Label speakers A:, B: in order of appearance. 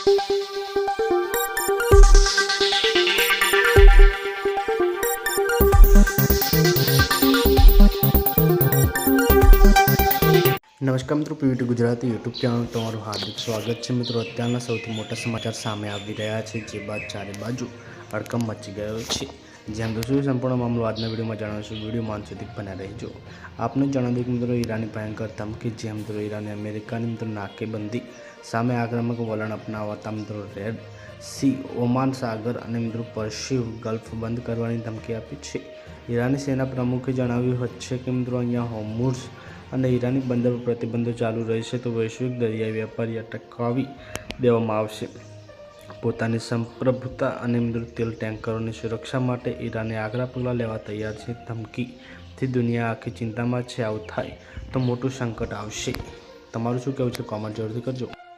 A: નમસ્કાર મિત્રો, Pvt Gujarati YouTube channel તમારું હાર્દિક સ્વાગત છે। મિત્રો, અત્યારના સૌથી મોટા સમાચાર સામે આવી રહ્યા છે, જે બાદ ચારે બાજુ હડકંપ મચી ગયો છે। જેમ દોસ્તો સંપૂર્ણ મામલો આજના વિડીયોમાં જણાવીશું। વિડીયોમાં અંત સુધી બન્યા રહેજો। આપને જણાવી દઈએ મિત્રો, ઈરાનની ભયંકર ધમકી। જે મિત્રો ઈરાને અમેરિકાની મિત્રો નાકેબંધી સામે આક્રમક વલણ અપનાવતા મિત્રો રેડ સી, ઓમાન સાગર અને મિત્રો પર્શિયન ગલ્ફ બંધ કરવાની ધમકી આપી છે। ઈરાની સેના પ્રમુખે જણાવ્યું છે કે મિત્રો અહીંયા હોર્મુઝ અને ઈરાની બંદર પર પ્રતિબંધો ચાલુ રહેશે તો વૈશ્વિક દરિયાઈ વેપારી અટકાવી દેવામાં આવશે। પોતાની સંપ્રભુતા અને મિત્રો તેલ ટેન્કરોની સુરક્ષા માટે ઈરાને આકરા પગલાં લેવા તૈયાર છે। ધમકીથી દુનિયા આખી ચિંતામાં છે। આવું થાય તો મોટું સંકટ આવશે। તમારું શું કહેવું છે? કોમેન્ટ જરૂરથી કરજો।